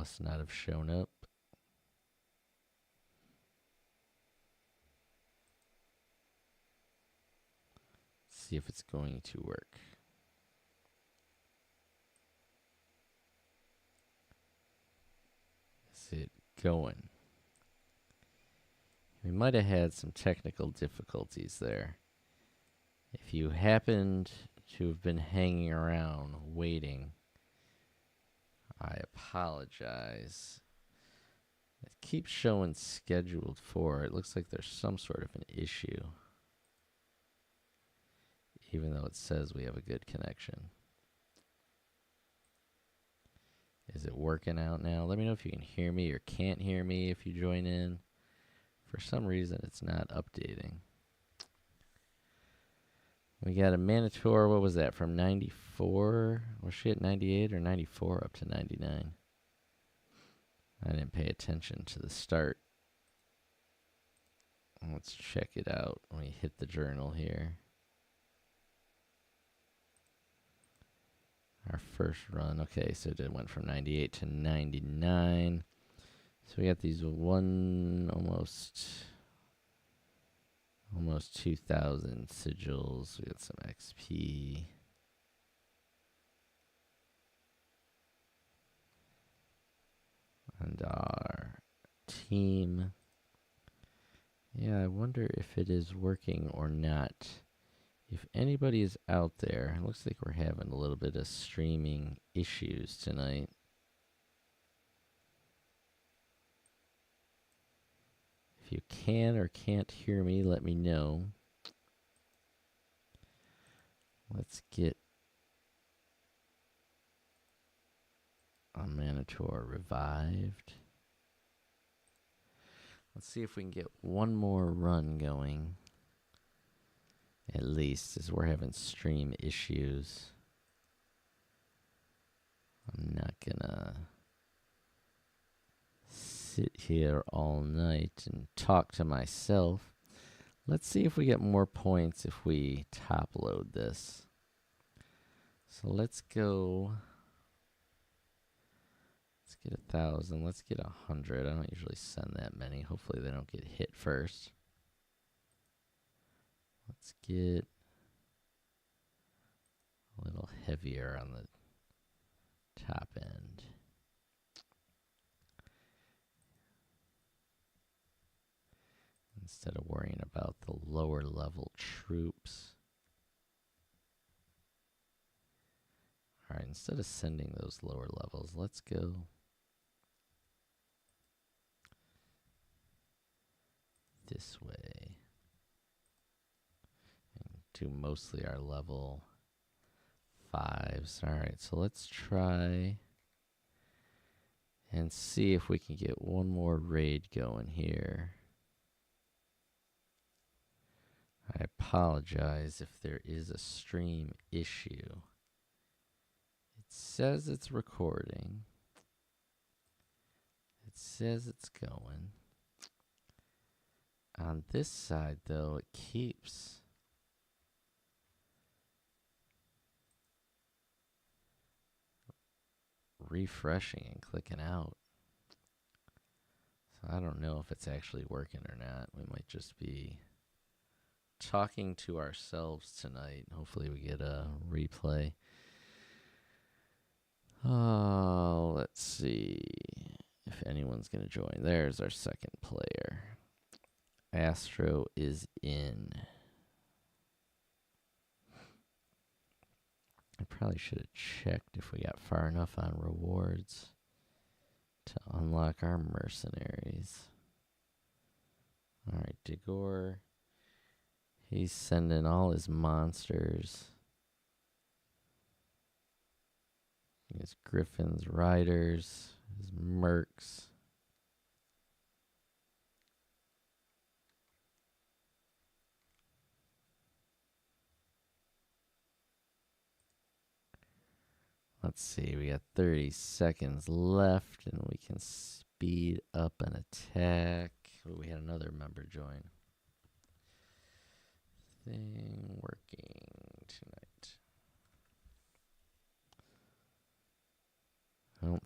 must not have shown up. See if it's going to work. Is it going? We might have had some technical difficulties there. If you happened to have been hanging around waiting, I apologize. It keeps showing scheduled for. It looks like there's some sort of an issue, even though it says we have a good connection. Is it working out now? Let me know if you can hear me or can't hear me if you join in. For some reason, it's not updating. We got a Manitor, what was that, from 94? Was she at 98 or 94 up to 99? I didn't pay attention to the start. Let's check it out when we hit the journal here. Our first run, okay, so it went from 98 to 99. So we got these almost 2,000 sigils. We got some XP. And our team. Yeah, I wonder if it is working or not. If anybody is out there, it looks like we're having a little bit of streaming issues tonight. If you can or can't hear me, let me know. Let's get a Manitor revived. Let's see if we can get one more run going. At least, as we're having stream issues. I'm not gonna sit here all night and talk to myself. Let's see if we get more points if we top load this. So let's go. Let's get 1,000. Let's get 100. I don't usually send that many. Hopefully they don't get hit first. Let's get a little heavier on the top end. Instead of worrying about the lower level troops. All right, instead of sending those lower levels, let's go this way. And do mostly our level 5s. All right, so let's try and see if we can get one more raid going here. I apologize if there is a stream issue. It says it's recording. It says it's going. On this side, though, it keeps refreshing and clicking out. So I don't know if it's actually working or not. We might just be talking to ourselves tonight. Hopefully we get a replay. Oh, let's see if anyone's going to join. There's our second player. Astro is in. I probably should have checked if we got far enough on rewards to unlock our mercenaries. All right, Degor. He's sending all his monsters. His griffins, riders, his mercs. Let's see, we got 30 seconds left and we can speed up an attack. Oh, we had another member join. Thing working tonight. I don't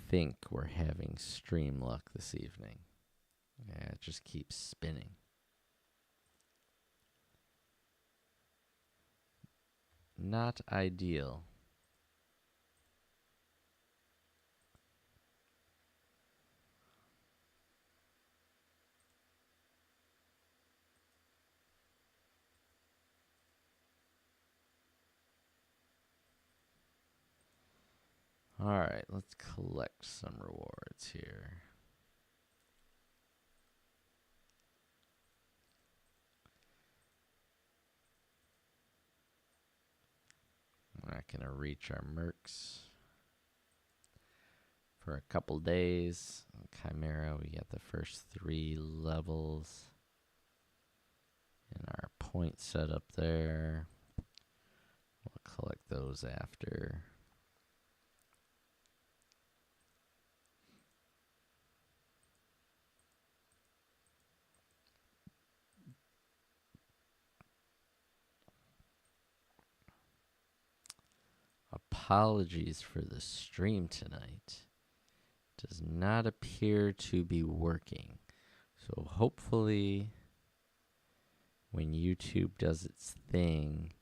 think we're having stream luck this evening. Yeah, it just keeps spinning. Not ideal. All right, let's collect some rewards here. We're not going to reach our mercs for a couple days. Chimera, we got the first 3 levels. And our point set up there. We'll collect those after. Apologies for the stream tonight. Does not appear to be working. So hopefully when YouTube does its thing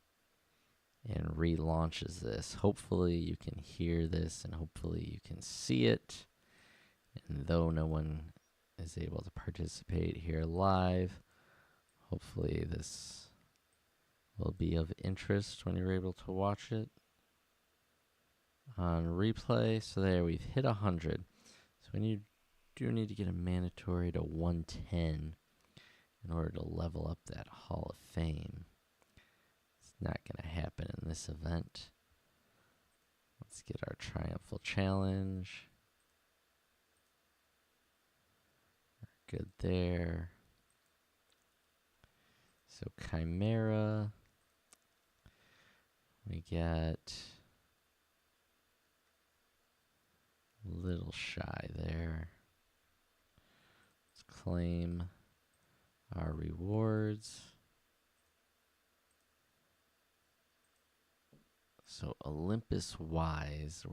and relaunches this, hopefully you can hear this and hopefully you can see it. And though no one is able to participate here live, hopefully this will be of interest when you're able to watch it on replay. So there, we've hit 100. So we do need to get a mandatory to 110 in order to level up that Hall of Fame. It's not going to happen in this event. Let's get our Triumphal Challenge. We're good there. So Chimera, we got a little shy there. Let's claim our rewards. So Olympus wise,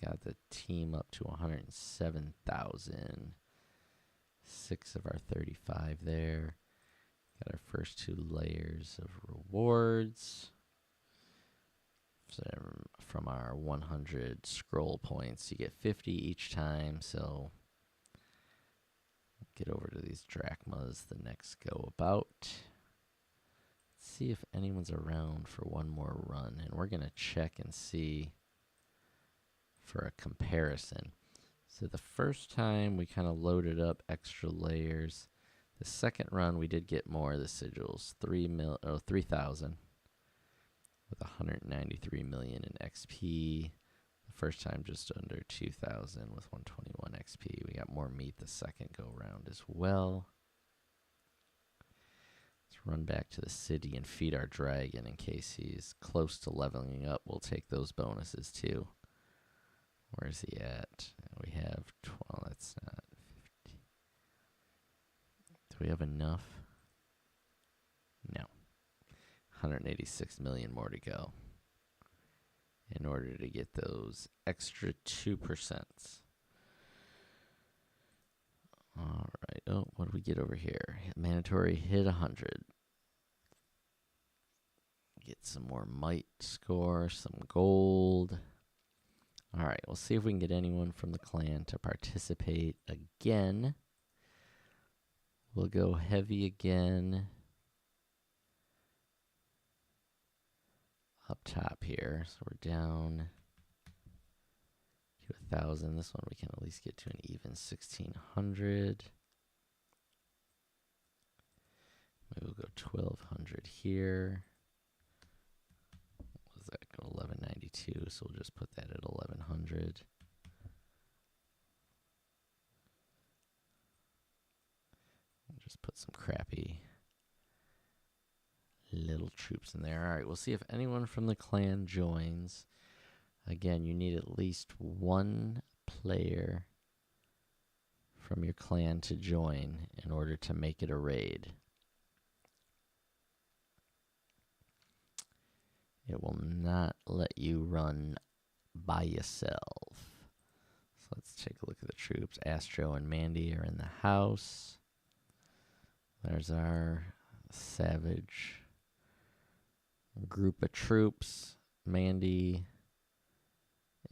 got the team up to 107,000. 6 of our 35 there. Got our first 2 layers of rewards. So from our 100 scroll points, you get 50 each time. So get over to these drachmas the next go about. Let's see if anyone's around for one more run. And we're going to check and see for a comparison. So the first time we kind of loaded up extra layers. The second run we did get more of the sigils, 3,000 with 193 million in XP. The first time just under 2,000 with 121 XP. We got more meat the second go round as well. Let's run back to the city and feed our dragon in case he's close to leveling up. We'll take those bonuses too. Where's he at? We have 12. That's not 50. Do we have enough? No. 186 million more to go in order to get those extra 2%. All right. Oh, what do we get over here? Mandatory hit 100. Get some more might score, some gold. All right, we'll see if we can get anyone from the clan to participate again. We'll go heavy again. Up top here, so we're down to 1,000. This one we can at least get to an even 1,600. Maybe we'll go 1,200 here. What does that go? 1,192. So we'll just put that at 1,100. We'll just put some crappy little troops in there. All right, we'll see if anyone from the clan joins. Again, you need at least one player from your clan to join in order to make it a raid. It will not let you run by yourself. So let's take a look at the troops. Astro and Mandy are in the house. There's our savage group of troops. Mandy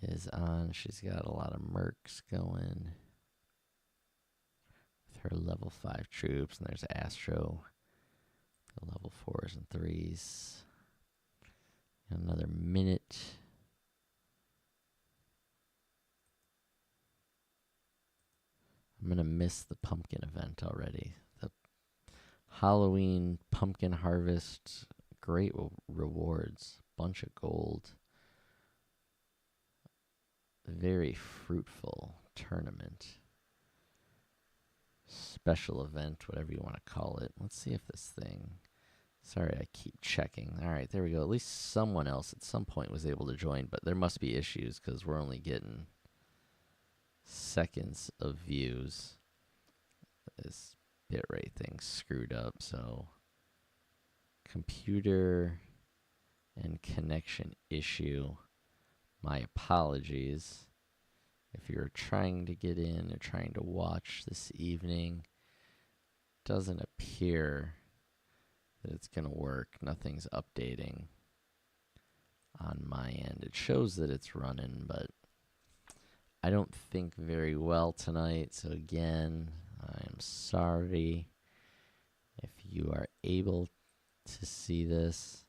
is on. She's got a lot of mercs going with her level 5 troops. And there's Astro, the level 4s and 3s. Another minute. I'm going to miss the pumpkin event already. The Halloween pumpkin harvest, great rewards, bunch of gold. Very fruitful tournament. Special event, whatever you want to call it. Let's see if this thing... Sorry, I keep checking. All right, there we go. At least someone else at some point was able to join, but there must be issues because we're only getting seconds of views. This bitrate thing screwed up, so computer and connection issue. My apologies. If you're trying to get in or trying to watch this evening, doesn't appear that it's going to work. Nothing's updating on my end. It shows that it's running, but I don't think very well tonight. So again, I'm sorry. If you are able to see this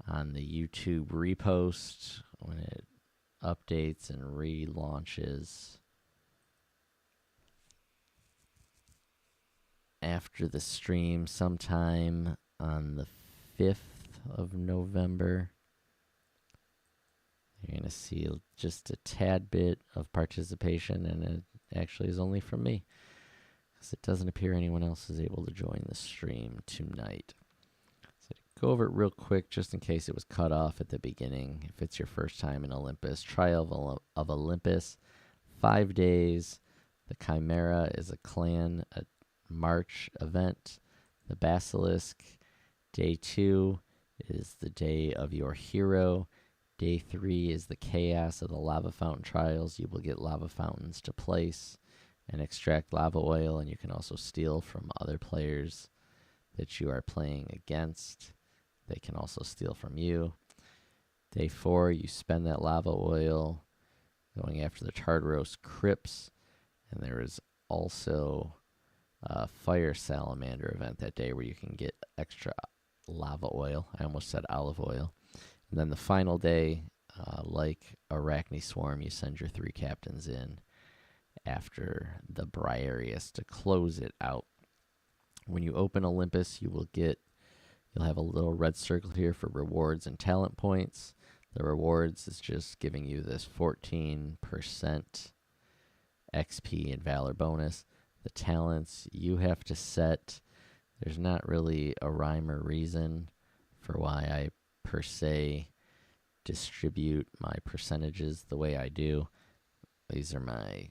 on the YouTube repost when it updates and relaunches after the stream sometime on the 5th of November, you're going to see just a tad bit of participation, and it actually is only from me because it doesn't appear anyone else is able to join the stream tonight. So to go over it real quick, just in case it was cut off at the beginning, if it's your first time in Olympus, Trial of Olympus, 5 days. The Chimera is a clan, a March event. The Basilisk, day 2 is the day of your hero. Day 3 is the chaos of the lava fountain trials. You will get lava fountains to place and extract lava oil, and you can also steal from other players that you are playing against. They can also steal from you. Day 4, you spend that lava oil going after the charred roast crypts, and there is also fire salamander event that day where you can get extra lava oil. I almost said olive oil. And then the final day, like Arachne Swarm, you send your 3 captains in after the Briareus to close it out. When you open Olympus, you'll have a little red circle here for rewards and talent points. The rewards is just giving you this 14% XP and Valor bonus. The talents you have to set. There's not really a rhyme or reason for why I per se distribute my percentages the way I do. These are my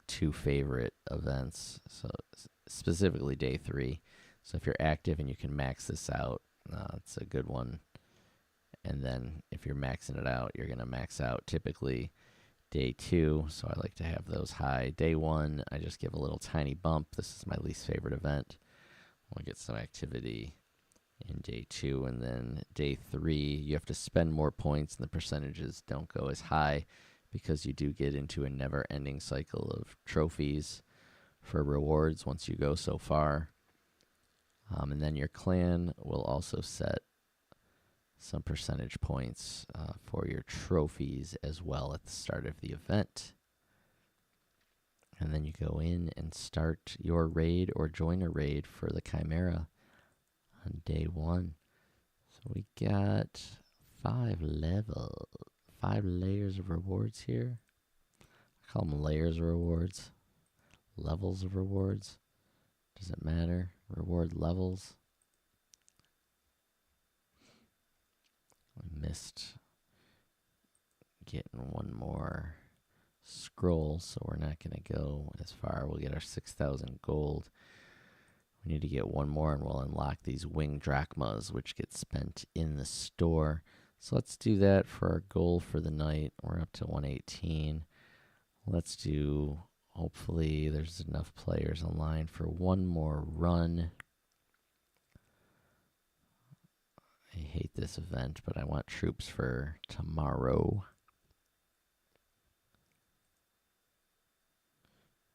2 favorite events, so specifically day 3. So if you're active and you can max this out, it's a good one. And then if you're maxing it out, you're going to max out typically day 2, so I like to have those high. Day 1, I just give a little tiny bump. This is my least favorite event. We'll get some activity in day 2, and then day 3, you have to spend more points, and the percentages don't go as high because you do get into a never-ending cycle of trophies for rewards once you go so far. And then your clan will also set some percentage points for your trophies as well at the start of the event. And then you go in and start your raid or join a raid for the Chimera on day 1. So we got 5 layers of rewards here. I call them layers of rewards, levels of rewards. Doesn't matter. Reward levels. I missed getting one more scroll, so we're not going to go as far. We'll get our 6,000 gold. We need to get one more, and we'll unlock these wing drachmas, which get spent in the store. So let's do that for our goal for the night. We're up to 118. Let's do, hopefully there's enough players online for one more run. I hate this event, but I want troops for tomorrow.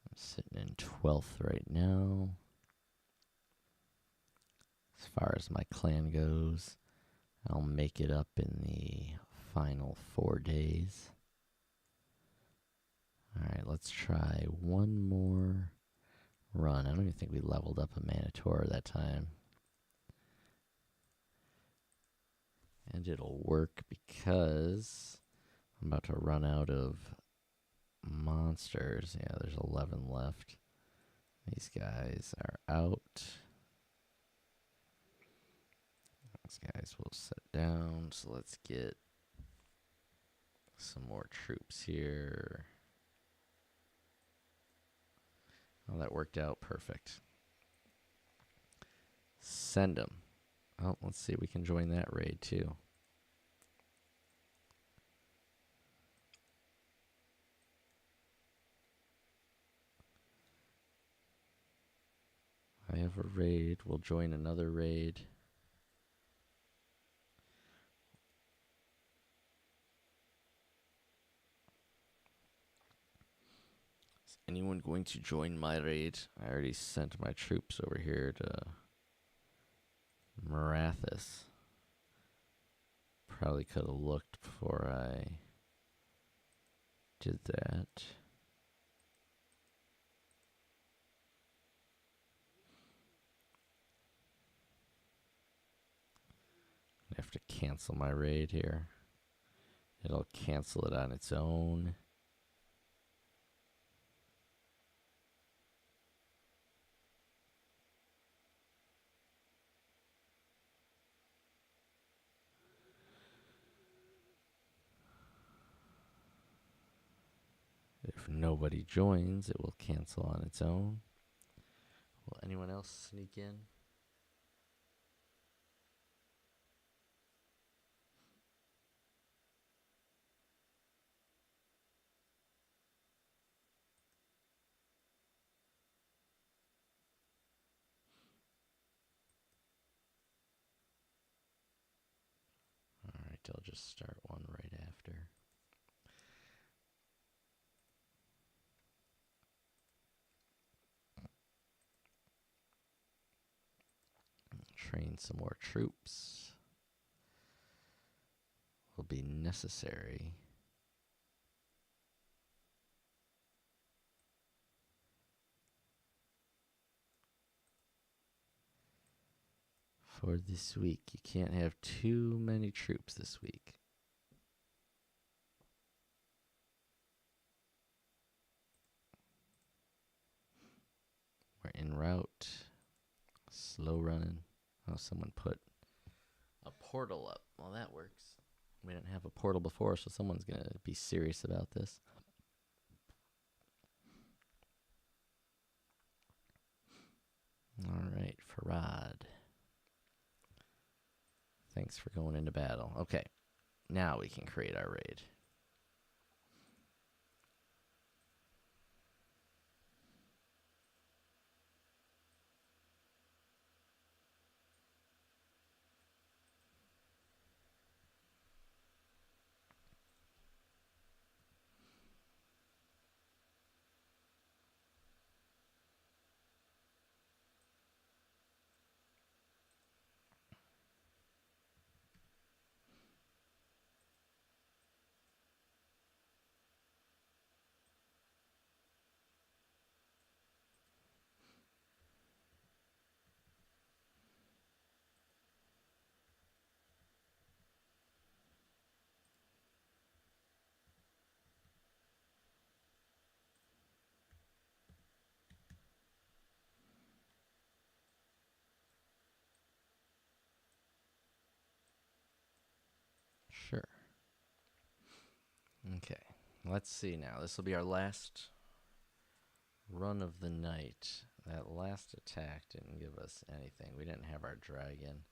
I'm sitting in 12th right now. As far as my clan goes, I'll make it up in the final 4 days. Alright, let's try one more run. I don't even think we leveled up a Manitor that time. And it'll work because I'm about to run out of monsters. Yeah, there's 11 left. These guys are out. These guys will sit down. So let's get some more troops here. Oh, that worked out perfect. Send them. Oh, let's see. We can join that raid too. I have a raid. We'll join another raid. Is anyone going to join my raid? I already sent my troops over here to Marathis. Probably could have looked before I did that. I have to cancel my raid here. It'll cancel it on its own. If nobody joins, it will cancel on its own. Will anyone else sneak in? Alright, I'll just start one right after. Train some more troops. Will be necessary. For this week. You can't have too many troops this week. We're en route. Slow running. Oh, someone put a portal up. Well, that works. We didn't have a portal before, so someone's going to be serious about this. All right, Farad. Thanks for going into battle. Okay, now we can create our raid. Sure. Okay, let's see now. This will be our last run of the night. That last attack didn't give us anything. We didn't have our dragon.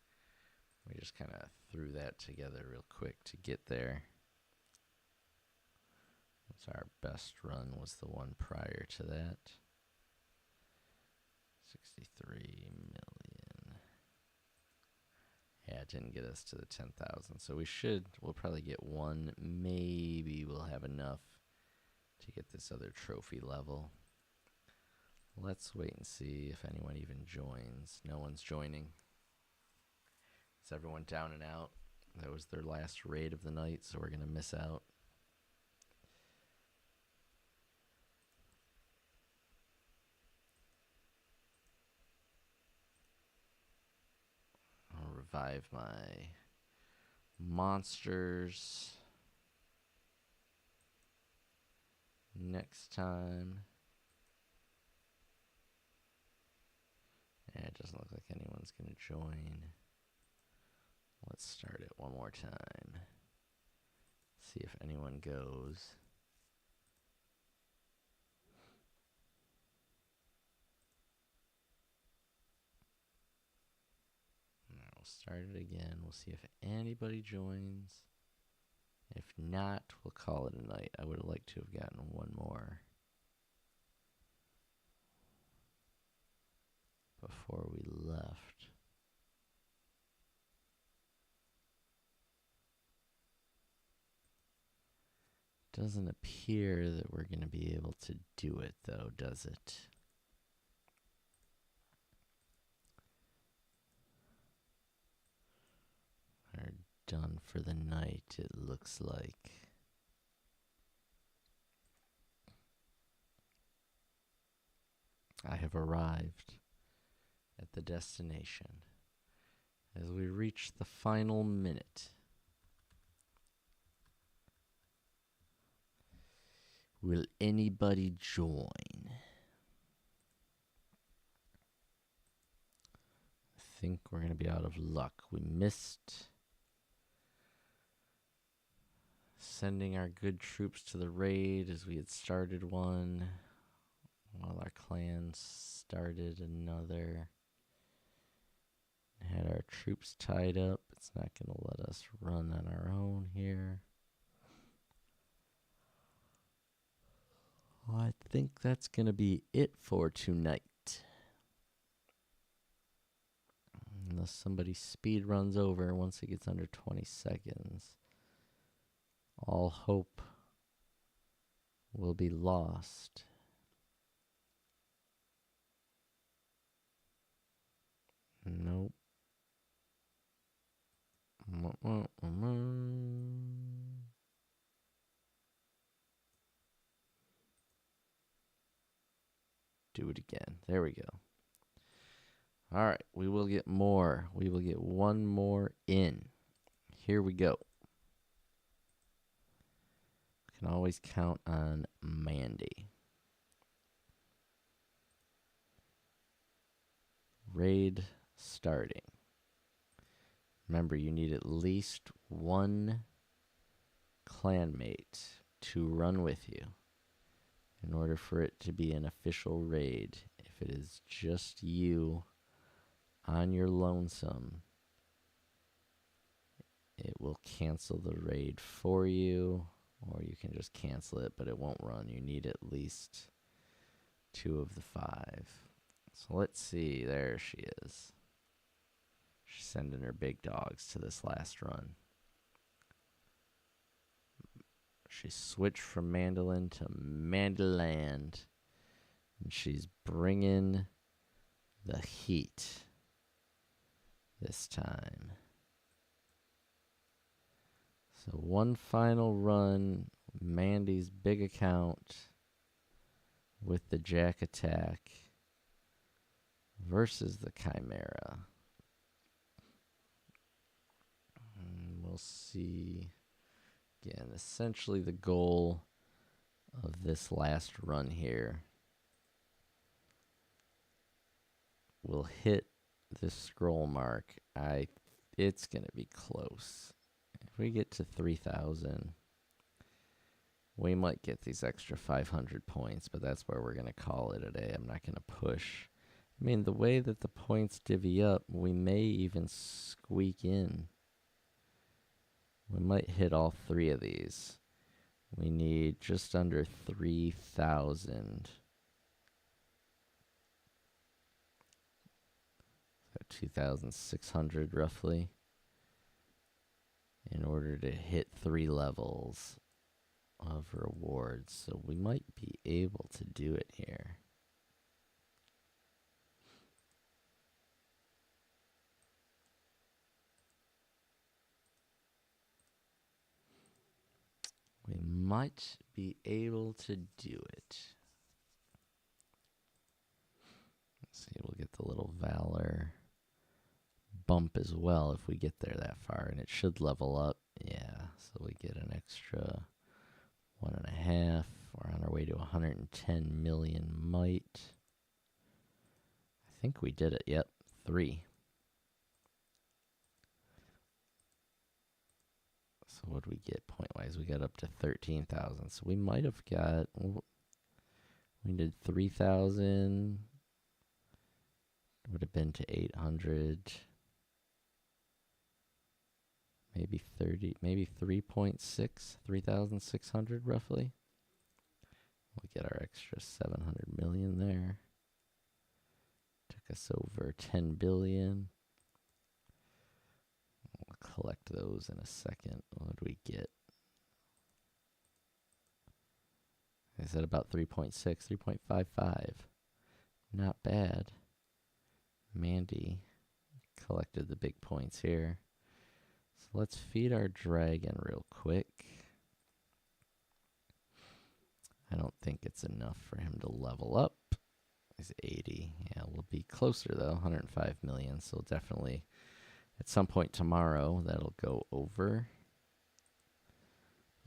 We just kind of threw that together real quick to get there. So our best run was the one prior to that. 63 million. Yeah, it didn't get us to the 10,000. So we'll probably get one. Maybe we'll have enough to get this other trophy level. Let's wait and see if anyone even joins. No one's joining. Is everyone down and out? That was their last raid of the night, so we're going to miss out. I'll revive my monsters next time. Yeah, it doesn't look like anyone's going to join. Let's start it one more time. See if anyone goes. Now we'll start it again. We'll see if anybody joins. If not, we'll call it a night. I would have liked to have gotten one more before we left. Doesn't appear that we're going to be able to do it, though, does it? We're done for the night, it looks like. I have arrived at the destination as we reach the final minute. Will anybody join? I think we're going to be out of luck. We missed sending our good troops to the raid as we had started one, while our clans started another. Had our troops tied up. It's not going to let us run on our own here. Well, I think that's going to be it for tonight. Unless somebody speed runs over once it gets under 20 seconds. All hope will be lost. Nope. Do it again. There we go. All right, we will get more. We will get one more in. Here we go. Can always count on Mandy. Raid starting. Remember, you need at least one clanmate to run with you in order for it to be an official raid. If it is just you on your lonesome, it will cancel the raid for you, or you can just cancel it, but it won't run. You need at least 2 of the 5. So let's see. There she is. She's sending her big dogs to this last run. She switched from Mandolin to Mandaland, and she's bringing the heat this time. So one final run, Mandy's big account with the Jack attack versus the Chimera. And we'll see. Again, essentially the goal of this last run here will hit this scroll mark. It's going to be close. If we get to 3,000, we might get these extra 500 points, but that's where we're going to call it a day. I'm not going to push I mean, the way that the points divvy up, we may even squeak in. We might hit all three of these. We need just under 3,000. 2,600 roughly in order to hit 3 levels of rewards. So we might be able to do it here. We might be able to do it. Let's see, we'll get the little Valor bump as well if we get there that far, and it should level up. Yeah, so we get an extra 1.5. We're on our way to 110 million might. I think we did it. Yep, 3. So what did we get point-wise? We got up to 13,000. So we might have got... We did 3,000. Would have been to 800. Maybe 30, maybe 3.6, 3,600 roughly. We'll get our extra 700 million there. Took us over 10 billion. We'll collect those in a second. What do we get? I said about 3.6, 3.55. Not bad. Mandy collected the big points here. So let's feed our dragon real quick. I don't think it's enough for him to level up. He's 80. Yeah, we'll be closer though, 105 million. So definitely at some point tomorrow, that'll go over.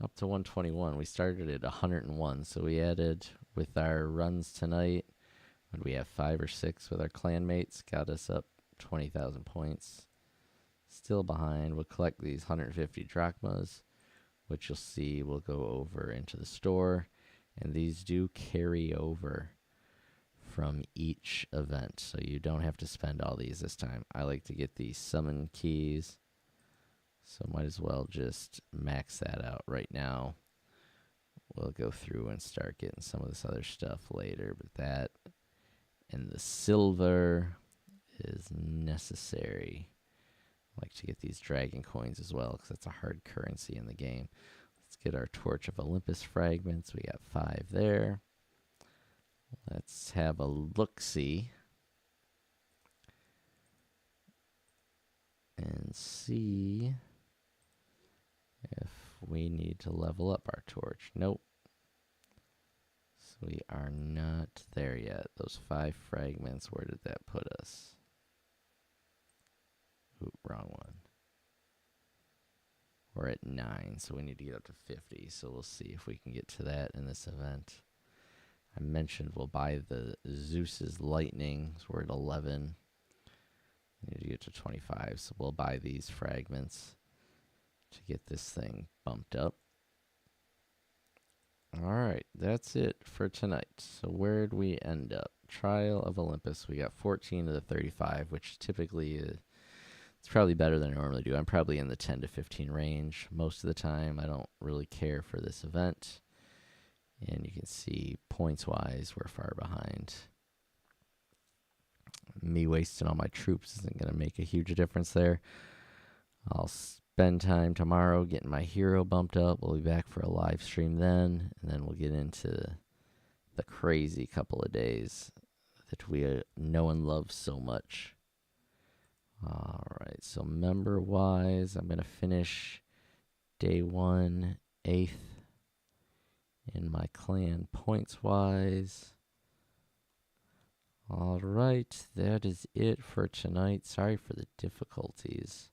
Up to 121. We started at 101. So we added with our runs tonight. Would we have 5 or 6 with our clanmates? Got us up 20,000 points. Still behind. We'll collect these 150 drachmas, which you'll see will go over into the store. And these do carry over from each event, so you don't have to spend all these this time. I like to get these summon keys, so might as well just max that out right now. We'll go through and start getting some of this other stuff later, but that and the silver is necessary. I like to get these dragon coins as well, because that's a hard currency in the game. Let's get our Torch of Olympus fragments. We got 5 there. Let's have a look-see and see if we need to level up our torch. Nope. So we are not there yet. Those 5 fragments, where did that put us? Oop, wrong one. We're at 9, so we need to get up to 50. So we'll see if we can get to that in this event. I mentioned we'll buy the Zeus's Lightning, so we're at 11. We need to get to 25, so we'll buy these fragments to get this thing bumped up. Alright, that's it for tonight. So where'd we end up? Trial of Olympus, we got 14 of the 35, which typically it's probably better than I normally do. I'm probably in the 10 to 15 range most of the time. I don't really care for this event. And you can see points-wise, we're far behind. Me wasting all my troops isn't going to make a huge difference there. I'll spend time tomorrow getting my hero bumped up. We'll be back for a live stream then. And then we'll get into the crazy couple of days that we know and love so much. All right, so member-wise, I'm going to finish day 1, 8th. In my clan points-wise. All right, that is it for tonight. Sorry for the difficulties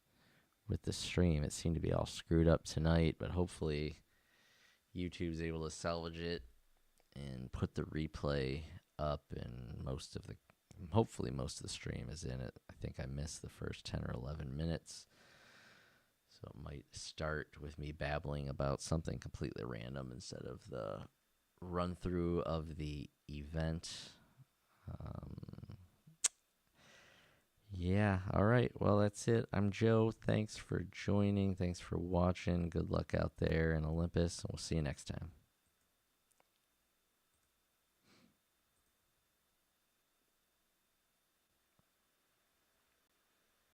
with the stream. It seemed to be all screwed up tonight, but hopefully YouTube's able to salvage it and put the replay up, and hopefully most of the stream is in it. I think I missed the first 10 or 11 minutes. So it might start with me babbling about something completely random instead of the run-through of the event. Yeah, all right. Well, that's it. I'm Joe. Thanks for joining. Thanks for watching. Good luck out there in Olympus, and we'll see you next time.